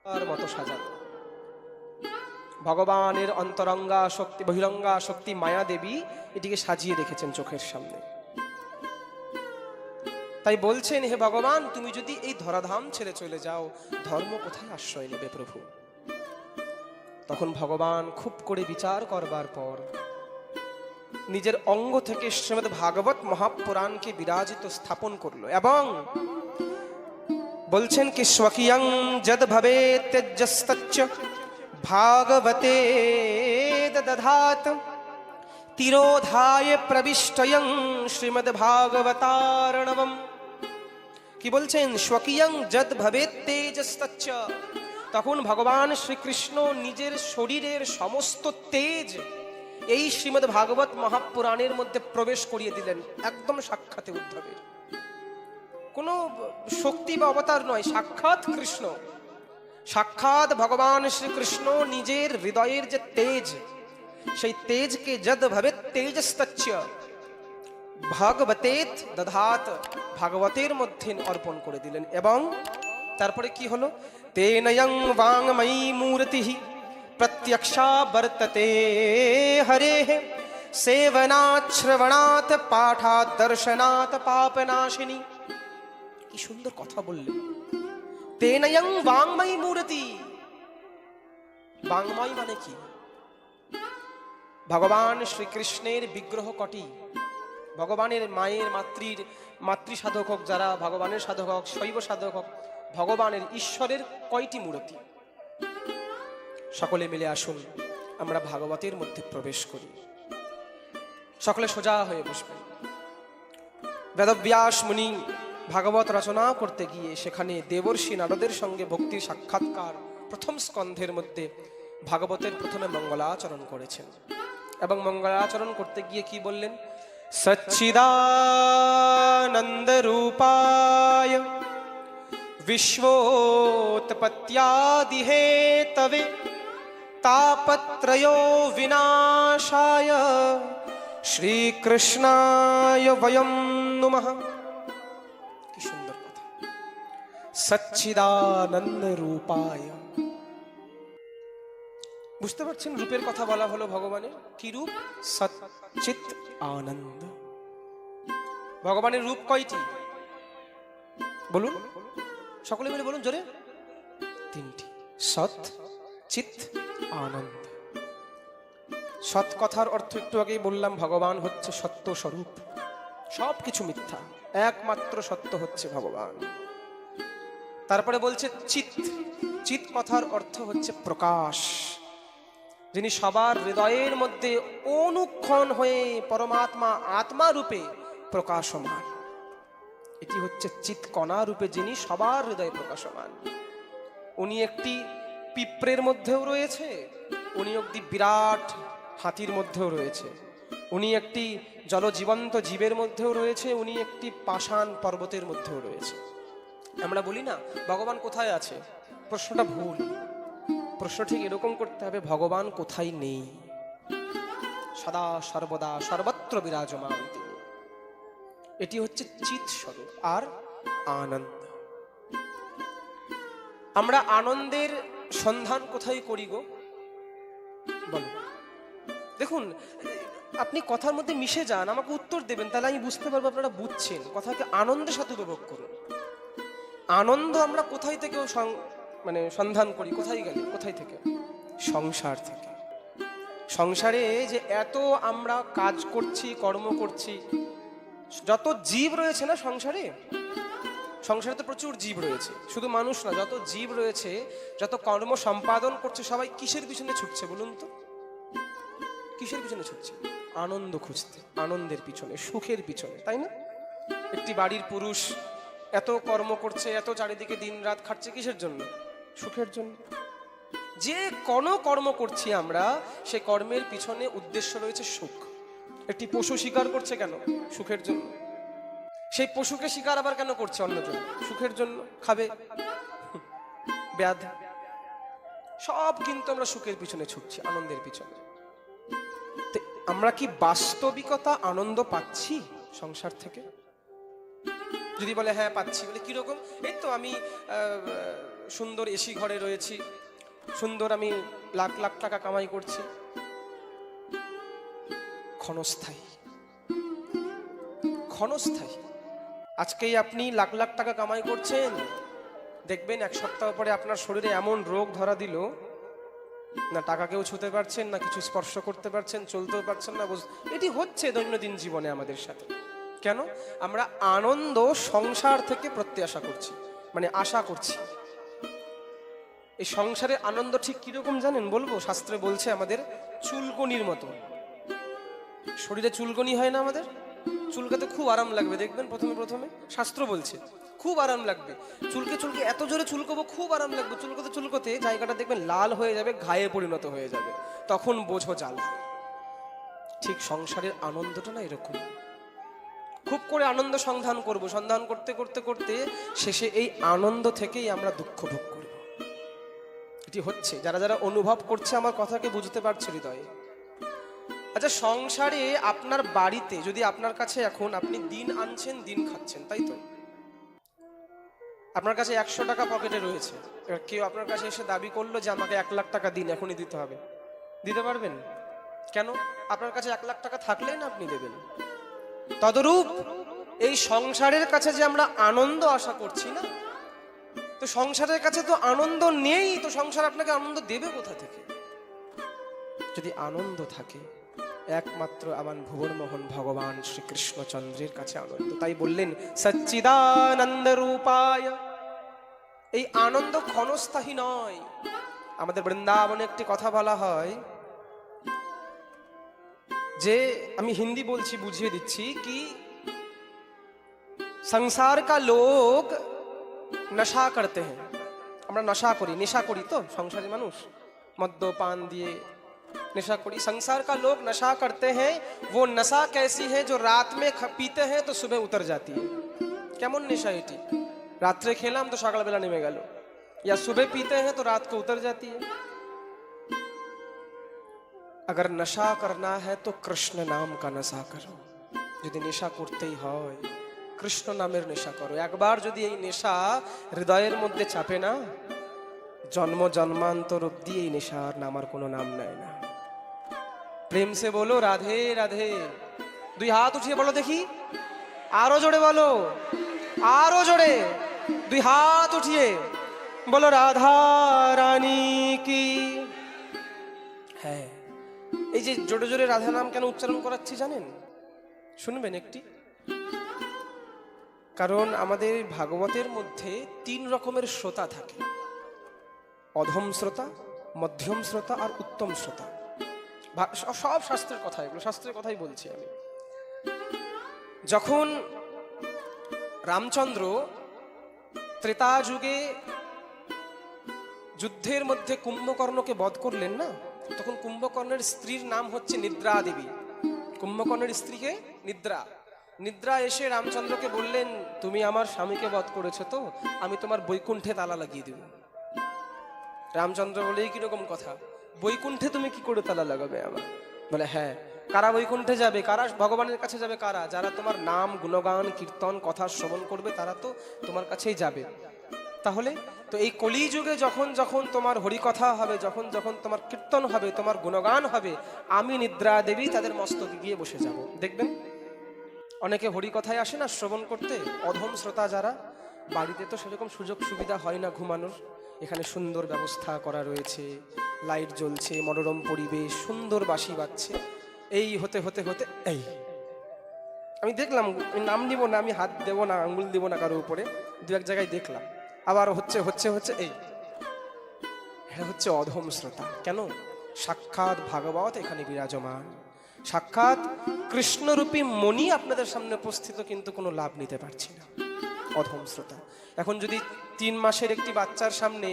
তার মতো সাজানো ভগবানের অন্তরঙ্গা শক্তি, বহিরঙ্গা শক্তি মায়া দেবী এটিকে সাজিয়ে রেখেছেন চোখের সামনে। তাই বলছেন, হে ভগবান, তুমি যদি এই ধরাধাম ছেড়ে চলে যাও, ধর্ম কোথায় আশ্রয় নেবে প্রভু? তখন ভগবান খুব করে বিচার করবার পর নিজের অঙ্গ থেকে শ্রীমদ্ ভাগবত মহাপুরাণকে বিরাজিত স্থাপন করলো এবং বলছেন কি, স্বকীয়ং যদ ভবেৎ তেজস্তচ্চ ভাগবতে দধাত তিরোধায় প্রবিষ্টয়ং শ্রীমদ্ ভাগবতার্ণবম। কি বলছেন? স্বকীয়ং যদ ভবেৎ তেজস্তচ্চ, তখন ভগবান শ্রীকৃষ্ণ নিজের শরীরের সমস্ত তেজ এই শ্রীমদ্ ভাগবত মহাপুরাণের মধ্যে প্রবেশ করিয়ে দিলেন, একদম সাক্ষাতে উদ্ধবের। কোনো শক্তি বা অবতার নয়, সাক্ষাৎ কৃষ্ণ, সাক্ষাৎ ভগবান শ্রীকৃষ্ণ নিজের হৃদয়ের যে তেজ, সেই তেজকে যদ ভবেৎ তেজস্তচ্চ ভাগবতেত দধাত, ভাগবতের মধ্যে অর্পণ করে দিলেন। এবং তারপরে কি হলো? তেনয়ং বাংময়ী মূর্তিঃ প্রত্যক্ষা বর্ততে হরেঃ সেবনাৎ শ্রবণাৎ পাঠাৎ দর্শনাৎ পাপনাশিনী। কি সুন্দর কথা বললেন! তেনয়ং বাংময়ী মূর্তি, বাংময় মানে কি? ভগবান শ্রীকৃষ্ণের বিগ্রহ কটি? ভগবানের মায়ের মাতৃ সাধক হোক, যারা ভগবানের সাধক হোক, শৈব সাধক হোক, ভগবানের ঈশ্বরের কয়টি মূর্তি? সকলে মিলে আসুন আমরা ভাগবতের মধ্যে প্রবেশ করি। সকলে সোজা হয়ে বসবেন। বেদব্যাস মুনি ভাগবত রচনা করতে গিয়ে সেখানে দেবর্ষি নারদের সঙ্গে ভক্তির সাক্ষাৎকার প্রথম স্কন্ধের মধ্যে ভাগবতের প্রথমে মঙ্গলাচরণ করেছেন এবং মঙ্গলাচরণ করতে গিয়ে কি বললেন? সচ্চিদানন্দ রূপায় বিশ্বোৎপত্ত্যাদি হেতবে তাপত্রയോ বিনাশায় শ্রীকৃষ্ণায় বয়ং নমঃ। কি সুন্দর কথা! সচ্চিদানন্দ রূপায়, বুঝতে পারছেন রূপের কথা বলা হলো ভগবানের? কি রূপ? সচ্চিৎ আনন্দ। ভগবানের রূপ কয়টি বলুন? সকলে মিলে বলুন জোরে। তিনটি, সৎ, চিৎ, আনন্দ। সৎ কথার অর্থ একটু আগেই বললাম, ভগবান হচ্ছে সত্য স্বরূপ, সব কিছু মিথ্যা, একমাত্র সত্য হচ্ছে ভগবান। তারপরে বলছে চিৎ, চিৎ কথার অর্থ হচ্ছে প্রকাশ, যিনি সবার হৃদয়ের মধ্যে অনুক্ষণ হয়ে পরমাত্মা আত্মা রূপে প্রকাশমান। এটি হচ্ছে চিৎকণা রূপে যিনি সবার হৃদয়ে প্রকাশমান। উনি একটি পিঁপড়ের মধ্যেও রয়েছে, উনি একটি বিরাট হাতির মধ্যেও রয়েছে, উনি একটি জলজীবন্ত জীবের মধ্যেও রয়েছে, উনি একটি পাষাণ পর্বতের মধ্যেও রয়েছে। আমরা বলি না ভগবান কোথায় আছে? প্রশ্নটা ভুল। প্রশ্ন ঠিক এরকম করতে হবে, ভগবান কোথায় নেই? সদা সর্বদা সর্বত্র বিরাজমান তিনি। এটি হচ্ছে চিৎ স্বরূপ। আর আনন্দ, আমরা আনন্দের সন্ধান কোথায় করি গো? বলো। দেখুন, আপনি কথার মধ্যে মিশে যান, আমাকে উত্তর দেবেন, তাহলে আমি বুঝতে পারবো আপনারা বুঝছেন কথাকে। আনন্দের সাথে উপভোগ করুন। আনন্দ আমরা কোথায় থেকে সন্ধান করি? কোথায় গেলে? কোথায় থেকে? সংসার থেকে। সংসারে যে এত আমরা কাজ করছি, কর্ম করছি, যত জীব রয়েছে না সংসারে, সংসারে তো প্রচুর জীব রয়েছে, শুধু মানুষ না, যত জীব রয়েছে, যত কর্ম সম্পাদন করছে, সবাই কিসের পিছনে ছুটছে বলুন তো? কিসের পিছনে ছুটছে? আনন্দ খুঁজতে, আনন্দের পিছনে, সুখের পিছনে, তাই না? একটি বাড়ির পুরুষ এত কর্ম করছে, এত চারিদিকে দিন রাত খাটছে, কিসের জন্য? সুখের জন্য। যে কোনো কর্ম করছি আমরা, সে কর্মের পিছনে উদ্দেশ্য রয়েছে সুখ। একটি পশু শিকার করছে কেন? সুখের জন্য। সেই পশুকে শিকার আবার কেন করছে? অন্য জন্য, সুখের জন্য, খাবে, ব্যাধ। সব কিন্তু আমরা সুখের পিছনে ছুটছি, আনন্দের পিছনে। আমরা কি বাস্তবিকতা আনন্দ পাচ্ছি সংসার থেকে? যদি বলে হ্যাঁ পাচ্ছি, বলে কিরকম? এই তো আমি সুন্দর এসি ঘরে রয়েছি, সুন্দর আমি লাখ লাখ টাকা কামাই করছি, ক্ষণস্থায়ী। ক্ষণস্থায়ী। আজকেই আপনি লাখ লাখ টাকা কামাই করছেন, দেখবেন এক সপ্তাহ পরে আপনার শরীরে এমন রোগ ধরা দিল, না টাকাকেও ছুঁতে পারছেন, না কিছু স্পর্শ করতে পারছেন, চলতেও পারছেন না। এটি হচ্ছে দৈনন্দিন জীবনে আমাদের সাথে। কেন? আমরা আনন্দ সংসার থেকে প্রত্যাশা করছি, মানে আশা করছি। এই সংসারের আনন্দ ঠিক কিরকম জানেন? বলবো। শাস্ত্রে বলছে আমাদের চুলকনির মতো। শরীরে চুলকনি হয় না আমাদের? চুলকাতে খুব আরাম লাগবে, দেখবেন প্রথমে প্রথমে। শাস্ত্র বলছে খুব আরাম লাগবে। চুলকে চুলকে এত জোরে চুলকবো, খুব আরাম লাগবে। চুলকোতে চুলকোতে জায়গাটা দেখবেন লাল হয়ে যাবে, ঘায়ে পরিণত হয়ে যাবে, তখন বোঝো জ্বালা। ঠিক সংসারের আনন্দটা না এরকম। খুব করে আনন্দ সন্ধান করব, সন্ধান করতে করতে করতে শেষে এই আনন্দ থেকেই আমরা দুঃখ ভোগ করব। এটি হচ্ছে। যারা যারা অনুভব করছে আমার কথাকে বুঝতে পারছে হৃদয়ে। আচ্ছা, সংসারে আপনার বাড়িতে যদি আপনার কাছে এখন আপনি দিন আনছেন, দিন খাচ্ছেন, তাই তো? আপনার কাছে 100 টাকা পকেটে রয়েছে, এবার কেউ আপনার কাছে এসে দাবি করলো যে আমাকে 1 লাখ টাকা দিন, এখনই দিতে হবে, দিতে পারবেন? কেন? আপনার কাছে 1 লাখ টাকা থাকলেই না আপনি দেবেন। তদরূপ এই সংসারের কাছে যে আমরা আনন্দ আশা করছি না, তো সংসারের কাছে তো আনন্দ নেই, তো সংসার আপনাকে আনন্দ দেবে কোথা থেকে? যদি আনন্দ থাকে একমাত্র আমার ভুবনমোহন ভগবান শ্রীকৃষ্ণচন্দ্রের কাছে আনন্দ। তাই বললেন সচ্চিদানন্দ রূপায়। এই আনন্দ ক্ষণস্থায়ী নয়। আমাদের বৃন্দাবনে একটি কথা বলা হয় যে, আমি হিন্দি বলছি, বুঝিয়ে দিচ্ছি কি, সংসার কা লোক নশা করতে হ্যাঁ। আমরা নশা করি, নেশা করি তো সংসারী মানুষ, মদ্যপান দিয়ে नशा करी। संसार का लोग नशा करते हैं, वो नशा कैसी है जो रात में पीते हैं तो सुबह उतर जाती है। केमन नेशा एटी? रात्रे खेलाम तो सकाल बेला नेमे गेल, या सुबह पीते हैं तो रात को उतर जाती है। अगर नशा करना है तो कृष्ण नाम का नशा करो। यदि नेशा करतेই হয় কৃষ্ণ নামের নেশা করো। একবার যদি এই নেশা হৃদয়ের মধ্যে চাপে না, জন্ম জন্মান্তর অবধি এই নেশার নামার কোনো নাম নেয় না। প্রেম সে বলো রাধে রাধে। দুই হাত উঠিয়ে বলো দেখি, আরো জোরে বলো, আরো জোরে, দুই হাত উঠিয়ে বলো রাধা রানী কি। হ্যাঁ, এই যে জোরে জোরে রাধা নাম কেন উচ্চারণ করাচ্ছি জানেন? শুনবেন একটি। কারণ আমাদের ভাগবতের মধ্যে 3 রকমের শ্রোতা থাকে, অধম শ্রোতা, মধ্যম শ্রোতা আর উত্তম শ্রোতা। সব শাস্ত্রের কথা, এগুলো শাস্ত্রের কথাই বলছি আমি। যখন রামচন্দ্র ত্রেতা যুগে যুদ্ধের মধ্যে কুম্ভকর্ণকে বধ করলেন না, তখন কুম্ভকর্ণের স্ত্রীর নাম হচ্ছে নিদ্রা দেবী। কুম্ভকর্ণের স্ত্রীকে নিদ্রা। নিদ্রা এসে রামচন্দ্রকে বললেন, তুমি আমার স্বামীকে বধ করেছো তো আমি তোমার বৈকুণ্ঠে তালা লাগিয়ে দেব। রামচন্দ্র বলে, এই কিরকম কথা, বৈকুণ্ঠে তুমি কি করে তালা লাগাবে আমার? বলে, হ্যাঁ। কারা বৈকুণ্ঠে যাবে? কারা ভগবানের কাছে যাবে? কারা? যারা তোমার নাম গুণগান কীর্তন কথা শ্রবণ করবে, তারা তো তোমার কাছেই যাবে। তাহলে তো এই কলিযুগে যখন যখন তোমার হরিকথা হবে, যখন যখন তোমার কীর্তন হবে, তোমার গুণগান হবে, আমি নিদ্রা দেবী তাদের মস্তকে গিয়ে বসে যাব। দেখবেন অনেকে হরিকথায় আসে না শ্রবণ করতে, অধম শ্রোতা যারা, বাড়িতে তো সেরকম সুযোগ সুবিধা হয় না ঘুমানোর। এখানে সুন্দর ব্যবস্থা করা রয়েছে, লাইট জ্বলছে, মনোরম পরিবেশ, সুন্দর বাঁশি বাজছে। এই হতে হতে হতে এই আমি দেখলাম, নাম নিব না, আমি হাত দেব না, আঙ্গুল দিব না কারোর উপরে, 2-1 জায়গায় দেখলাম, আবার হচ্ছে হচ্ছে হচ্ছে এই এটা হচ্ছে অধম শ্রোতা। কেন? সাক্ষাৎ ভাগবত এখানে বিরাজমান, সাক্ষাৎ কৃষ্ণরূপী মণি আপনাদের সামনে উপস্থিত, কিন্তু কোনো লাভ নিতে পারছি না, অধম শ্রোতা। এখন যদি 3 মাসের একটি বাচ্চার সামনে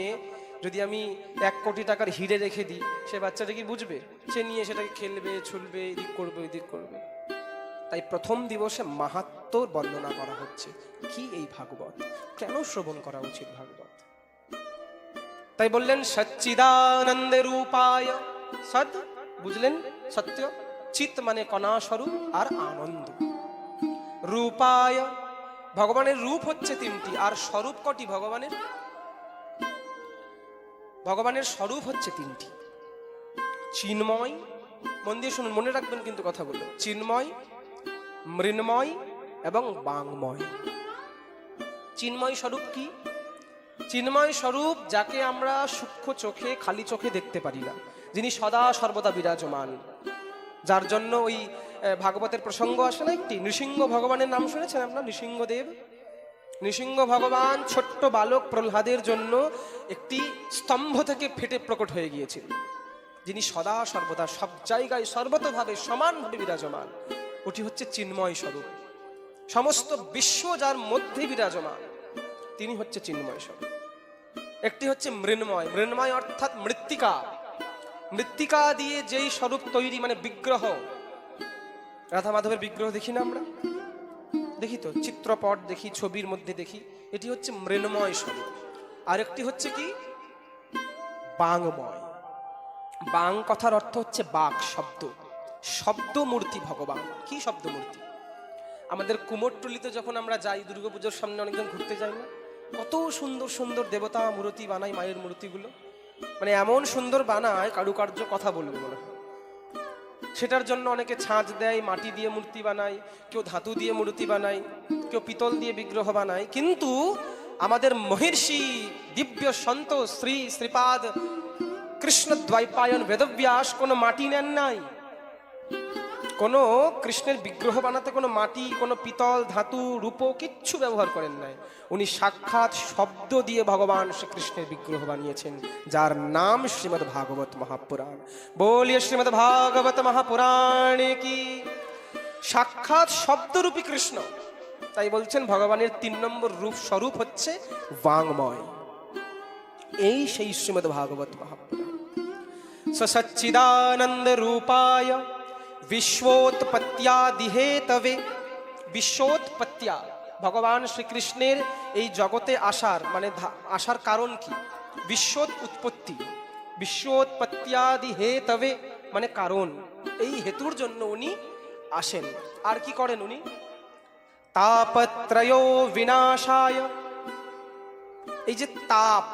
যদি আমি 1 কোটি টাকার হিরে রেখে দিই, সে বাচ্চাটা কি বুঝবে? সে নিয়ে সেটাকে খেলবে, ছুলবে, এদিক করবে, ওইদিক করবে। তাই প্রথম দিবসে মাহাত্ম্য বর্ণনা করা হচ্ছে। কি এই ভাগবত, কেন শ্রবণ করা উচিত ভাগবত? তাই বললেন সচ্চিদানন্দ রূপায়। সৎ বুঝলেন, সত্য, চিত মানে কণা স্বরূপ, আর আনন্দ। রূপায়, ভগবানের রূপ হচ্ছে 3টি, আর স্বরূপ কটি ভগবানের? ভগবানের স্বরূপ হচ্ছে তিনটি, চিন্ময়, মন দিয়ে শুনুন, মনে রাখবেন কিন্তু কথাগুলো, চিন্ময়, মৃন্ময় এবং বাংময়। চিন্ময় স্বরূপ কি? চিন্ময় স্বরূপ যাকে আমরা সূক্ষ্ম চোখে, খালি চোখে দেখতে পারি না, যিনি সদা সর্বদা বিরাজমান, যার জন্য ওই ভাগবতের প্রসঙ্গ আসে না একটি, নৃসিংহ ভগবানের নাম শুনেছেন আপনার? নৃসিংহদেব, নৃসিংহ ভগবান ছোট্ট বালক প্রহ্লাদের জন্য একটি স্তম্ভ থেকে ফেটে প্রকট হয়ে গিয়েছিল, যিনি সদা সর্বদা সব জায়গায় সর্বতভাবে সমানভাবে বিরাজমান, ওটি হচ্ছে চিন্ময় স্বরূপ। সমস্ত বিশ্ব যার মধ্যে বিরাজমান, তিনি হচ্ছে চিন্ময় স্বরূপ। একটি হচ্ছে মৃন্ময়, মৃন্ময় অর্থাৎ মৃত্তিকা, মৃত্তিকা দিয়ে যেই স্বরূপ তৈরি, মানে বিগ্রহ, রাধা মাধবের বিগ্রহ দেখি না আমরা, দেখি তো, চিত্রপট দেখি, ছবির মধ্যে দেখি, এটি হচ্ছে মৃন্ময় স্বরূপ। আরেকটি হচ্ছে কি? বাংময়। বাং কথার অর্থ হচ্ছে বাক, শব্দ, শব্দ মূর্তি ভগবান। কি শব্দ মূর্তি? আমাদের কুমোরটুলিতে যখন আমরা যাই, দুর্গাপুজোর সামনে অনেকজন ঘুরতে যাই না, কত সুন্দর সুন্দর দেবতা মূর্তি বানায়, মায়ের মূর্তিগুলো, মানে এমন সুন্দর বানায়, কারুকার্য কথা বলবে মনে হয়। সেটার জন্য অনেকে ছাঁচ দেয়, মাটি দিয়ে মূর্তি বানায়, কেউ ধাতু দিয়ে মূর্তি বানায়, কেউ পিতল দিয়ে বিগ্রহ বানায়। কিন্তু আমাদের মহর্ষি দিব্য সন্ত শ্রী শ্রীপাদ কৃষ্ণ দ্বৈপায়ন বেদব্যাস কোনো মাটি নেন নাই, কোনো কৃষ্ণের বিগ্রহ বানাতে কোনো মাটি, কোনো পিতল, ধাতু, রূপো কিচ্ছু ব্যবহার করেন নাই। উনি সাক্ষাৎ শব্দ দিয়ে ভগবান শ্রীকৃষ্ণের বিগ্রহ বানিয়েছেন, যার নাম শ্রীমদ্ ভাগবত মহাপুরাণ। বলিয়ে শ্রীমদ্ ভাগবত মহাপুরাণে কি। সাক্ষাৎ শব্দরূপী কৃষ্ণ, তাই বলছেন ভগবানের 3 নম্বর রূপ স্বরূপ হচ্ছে বাংময়। এই সেই শ্রীমদ্ ভাগবত মহাপুরাণ। সচ্চিদানন্দ রূপায় বিশ্বোৎপত্যাদি হেতবে। বিশ্বোৎপত্তিয়া, ভগবান শ্রীকৃষ্ণের এই জগতে আসার মানে আসার কারণ কি? বিশ্বোৎ উৎপত্তি, বিশ্বোৎপত্যাদি হেতবে মানে কারণ, এই হেতুর জন্য উনি আসেন। আর কি করেন উনি? তাপত্রয় বিনাশায়। এই যে তাপ,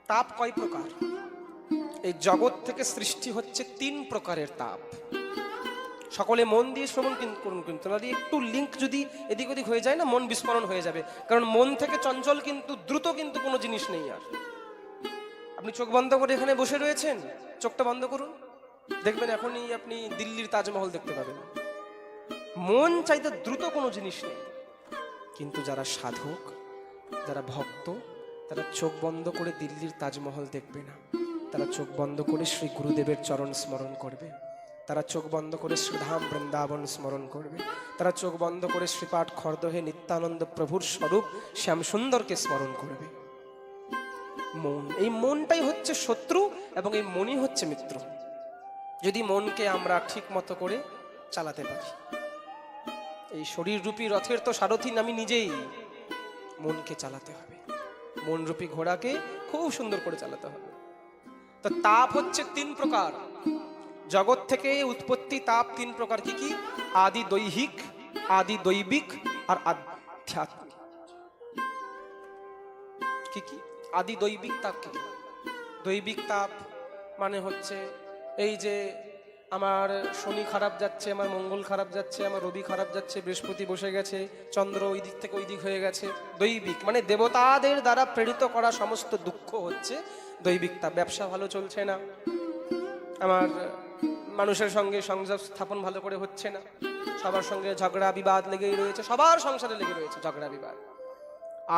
তাপ কয় প্রকার? এই জগৎ থেকে সৃষ্টি হচ্ছে 3 প্রকারের তাপ। সকলে মন দিয়ে শ্রবণ করুন, কিন্তু একটু লিঙ্ক যদি এদিক ওদিক হয়ে যায় না, মন বিস্ফোরণ হয়ে যাবে। কারণ মন থেকে চঞ্চল কিন্তু দ্রুত কিন্তু কোনো জিনিস নেই আর। আপনি চোখ বন্ধ করে এখানে বসে রয়েছেন, চোখটা বন্ধ করুন, দেখবেন এখনই আপনি দিল্লির তাজমহল দেখতে পাবেন। মন চাইতে দ্রুত কোনো জিনিস নেই। কিন্তু যারা সাধক, যারা ভক্ত, তারা চোখ বন্ধ করে দিল্লির তাজমহল দেখবে না, তারা চোখ বন্ধ করে শ্রী গুরুদেবের চরণ স্মরণ করবে, তারা চোখ বন্ধ করে শ্রীধাম বৃন্দাবন স্মরণ করবে, তারা চোখ বন্ধ করে শ্রীপাঠ খর্দহে নিত্যানন্দ প্রভুর স্বরূপ শ্যামসুন্দরকে স্মরণ করবে। মন, এই মনটাই হচ্ছে শত্রু এবং এই মনই হচ্ছে মিত্র, যদি মনকে আমরা ঠিক মতো করে চালাতে পারি। এই শরীররূপী রথের তো সারথি আমি নিজেই, মনকে চালাতে হবে, মনরূপী ঘোড়াকে খুব সুন্দর করে চালাতে হবে। তো তাপ হচ্ছে 3 প্রকার, জগৎ থেকে উৎপত্তি তাপ 3 প্রকার। কি কি? আদি দৈহিক, আদি দৈবিক আর আধ্যাত্মিক। কি কি? আদি দৈবিক তাপ কি? দৈবিক তাপ মানে হচ্ছে এই যে আমার শনি খারাপ যাচ্ছে, আমার মঙ্গল খারাপ যাচ্ছে, আমার রবি খারাপ যাচ্ছে, বৃহস্পতি বসে গেছে, চন্দ্র ওই দিক থেকে ওই দিক হয়ে গেছে, দৈবিক মানে দেবতাদের দ্বারা প্রেরিত করা সমস্ত দুঃখ হচ্ছে দৈবিক তাপ। ব্যবসা ভালো চলছে না, আমার মানুষের সঙ্গে সংযোগ স্থাপন ভালো করে হচ্ছে না, সবার সঙ্গে ঝগড়া বিবাদ লেগেই রয়েছে, সবার সংসারে লেগে রয়েছে ঝগড়া বিবাদ,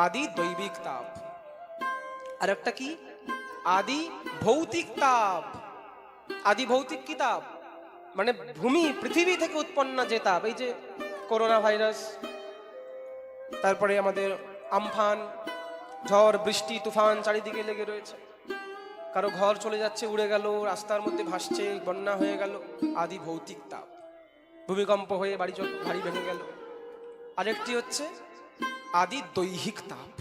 আদি দৈবিক তাপ। আর একটা কি? আদি ভৌতিক তাপ। আদি ভৌতিক কি তাপ? মানে ভূমি, পৃথিবী থেকে উৎপন্ন যে তাপ, এই যে করোনা ভাইরাস, তারপরে আমাদের আমফান, ঝড় বৃষ্টি তুফান চারিদিকে লেগে রয়েছে, কারো ঘর চলে যাচ্ছে, উড়ে গেল, রাস্তার মধ্যে ভাসছে, বন্যা হয়ে গেল, আদি ভৌতিক তাপ। ভূমিকম্প হয়ে বাড়ি ভেঙে গেল। আরেকটি হচ্ছে আদি দৈহিক তাপ,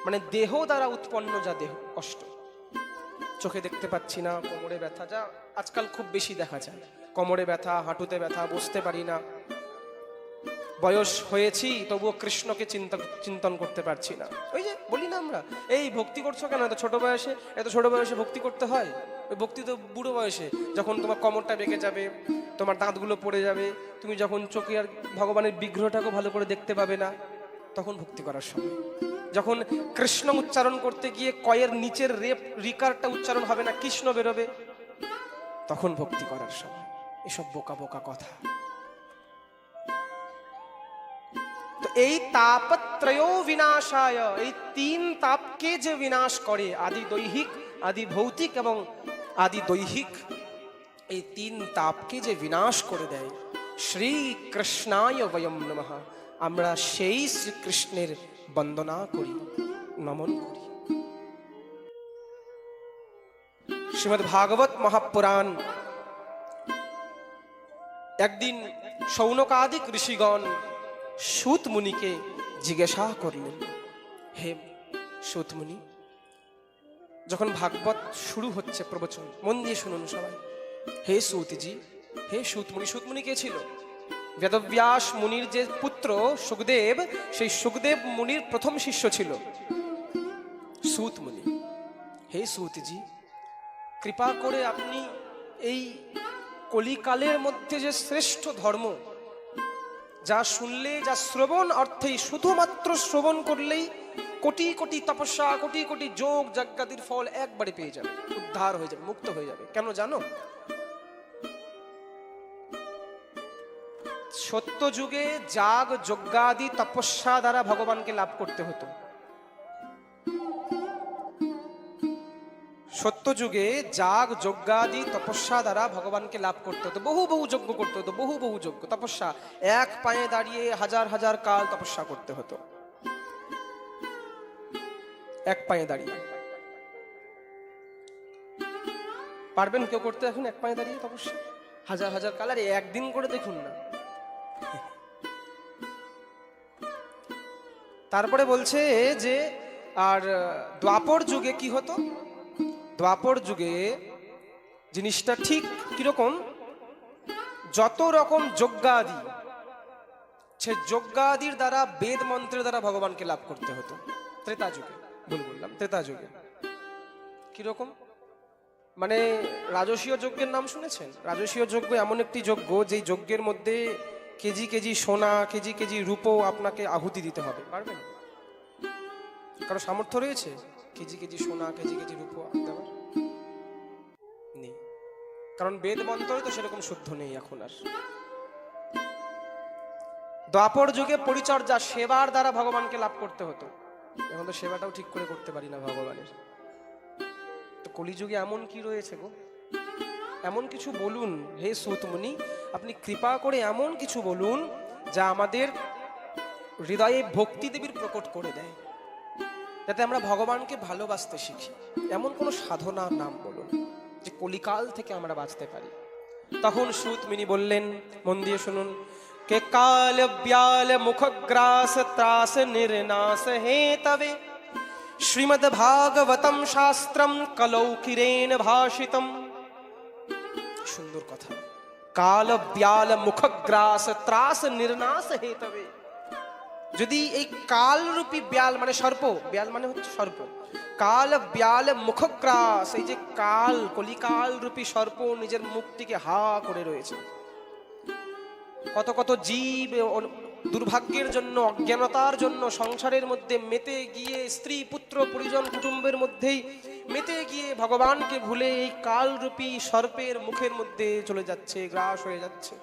মানে দেহ দ্বারা উৎপন্ন যা দেহ কষ্ট, চোখে দেখতে পাচ্ছি না, কোমরে ব্যথা, যা আজকাল খুব বেশি দেখা যায়, কোমরে ব্যথা, হাঁটুতে ব্যথা, বসতে পারি না, বয়স হয়েছি তবুও কৃষ্ণকে চিন্তন করতে পারছি না। ওই যে বলি না আমরা, এই ভক্তি করছো কেন এত ছোট বয়সে? এত ছোট বয়সে ভক্তি করতে হয়? ওই ভক্তি তো বুড়ো বয়সে, যখন তোমার কোমরটা বেঁকে যাবে, তোমার দাঁতগুলো পড়ে যাবে, তুমি যখন চোখে আর ভগবানের বিগ্রহটাকে ভালো করে দেখতে পাবে না, তখন ভক্তি করার সময়। যখন কৃষ্ণ উচ্চারণ করতে গিয়ে কয়ের নিচের রিকারটা উচ্চারণ হবে না, কৃষ্ণ বেরোবে, তখন ভক্তি করার সময়। এসব বোকা বোকা কথা। তো এই তাপত্রয় বিনাশায়, এই তিন তাপকে যে বিনাশ করে, আদি দৈহিক, আদি ভৌতিক এবং আদি দৈহিক, এই তিন তাপকে যে বিনাশ করে দেয়, শ্রীকৃষ্ণায় বয়ম নমঃ, আমরা সেই শ্রীকৃষ্ণের বন্দনা করি, নমন করি। শ্রীমদ্ ভাগবত মহাপুরাণ। একদিন শৌনকাদিক ঋষিগণ সূত মুনিকে জিজ্ঞাসা করলেন, হে সূত মুনি, যখন ভাগবত শুরু হচ্ছে প্রবচন, মন দিয়ে শুনুন সবাই, হে সূতজি, হে সূত মুনি। সূত মুনি কে ছিল? বেদব্যাস মুনির যে পুত্র সুখদেব, সেই সুখদেব মুনির প্রথম শিষ্য ছিল সূত মুনি। হে সূতজি, কৃপা করে আপনি এই কলিকালের মধ্যে যে শ্রেষ্ঠ ধর্ম, যা শুনলে, যা শ্রবণ অর্থেই, শুধুমাত্র শ্রবণ করলেই কোটি কোটি তপস্যা, কোটি কোটি যোগ যজ্ঞাদির ফল একবারে পেয়ে যাবে, উদ্ধার হয়ে যাবে, মুক্ত হয়ে যাবে। কেন জানো? সত্য যুগে যাগ যজ্ঞাদি তপস্যা দ্বারা ভগবানকে লাভ করতে হতো। সত্য যুগে যাগ যজ্ঞাদি তপস্যা দ্বারা ভগবানকে লাভ করতে হতো, বহু বহু যজ্ঞ করতে হতো, বহু বহু যজ্ঞ তপস্যা, এক পায়ে দাঁড়িয়ে হাজার হাজার কাল তপস্যা করতে হতো, এক পায়ে দাঁড়িয়ে। পারবেন কেউ করতে এখন এক পায়ে দাঁড়িয়ে তপস্যা হাজার হাজার কাল? আরে একদিন করে দেখুন না। তারপরে বলছে যে আর দ্বাপর যুগে কি হতো? দ্বাপর যুগে জিনিসটা ঠিক কিরকম, যত রকম যজ্ঞাদি, সে যজ্ঞাদির দ্বারা, বেদ মন্ত্রের দ্বারা ভগবানকে লাভ করতে হতো। ত্রেতা যুগে, ভুল বললাম, ত্রেতা যুগে কিরকম, মানে রাজসীয় যজ্ঞের নাম শুনেছেন? রাজসীয় যজ্ঞ এমন একটি যজ্ঞ, যেই যজ্ঞের মধ্যে কেজি কেজি সোনা, কেজি কেজি রূপো আপনাকে আহুতি দিতে হবে। পারবেন? কারো সামর্থ্য রয়েছে কেজি কেজি সোনা, কেজি কেজি রূপো দেওয়ার? নেই, কারণ বেদ মন্ত্র তো সেরকম শুদ্ধ নেই এখন আর। দ্বাপর যুগে পরিচর্যা, সেবার দ্বারা ভগবানকে লাভ করতে হতো। এখন তো সেবাটাও ঠিক করে করতে পারি না ভগবানের। তো কলিযুগে এমন কি রয়েছে গো? এমন কিছু বলুন হে সূত মুনি, আপনি কৃপা করে এমন কিছু বলুন যা আমাদের হৃদয়ে ভক্তি দেবীর প্রকট করে দেয়, যাতে আমরা ভগবানকে ভালোবাসতে শিখি। এমন কোন সাধনার নাম বলুন যে কলিকাল থেকে আমরা বাঁচতে পারি। তখন সূত মুনি বললেন, মন দিয়ে শুনুন, কে কাল ব্যাল মুখগ্রাস ত্রাস নির্নাশ হে তবে শ্রীমদ্ ভাগবতম শাস্ত্রম কলৌকিরেণ ভাষিতম। সুন্দর কথা। কাল ব্যাল মুখগ্রাস ত্রাস নির্নাশ হে তবে, যদি এই কাল রূপী ব্যাল মানে সর্প, ব্যাল মানে হচ্ছে সর্প, কাল ব্যাল মুখগ্রাস, এই যে কাল, কলিকাল রূপী সর্প নিজের মুখটিকে হা করে রয়েছে, কত কত জীব দুর্ভাগ্যের জন্য, অজ্ঞানতার জন্য সংসারের মধ্যে মেতে গিয়ে, স্ত্রী পুত্র পরিজন কুটুম্বের মধ্যেই মেতে গিয়ে ভগবানকে ভুলে এই কালরূপী সর্পের মুখের মধ্যে চলে যাচ্ছে, গ্রাস হয়ে যাচ্ছে।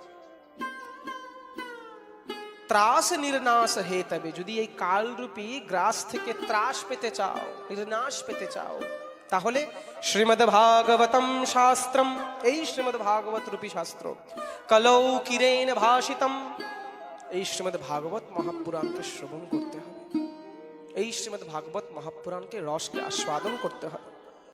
ত্রাস নির্নাশ হে তবে, যদি এই কালরূপী গ্রাস থেকে ত্রাস পেতে চাও, নির্নাশ পেতে চাও, তাহলে শ্রীমদ্ ভাগবতম শাস্ত্রম, এই শ্রীমদ্ ভাগবত রূপী শাস্ত্র, কলৌকিরেণ ভাষিতম, এই শ্রীমদ্ ভাগবত মহাপুরাণকে শ্রবণ করতে হবে, এই শ্রীমদ্ ভাগবত মহাপুরাণকে রসকে আস্বাদন করতে হবে।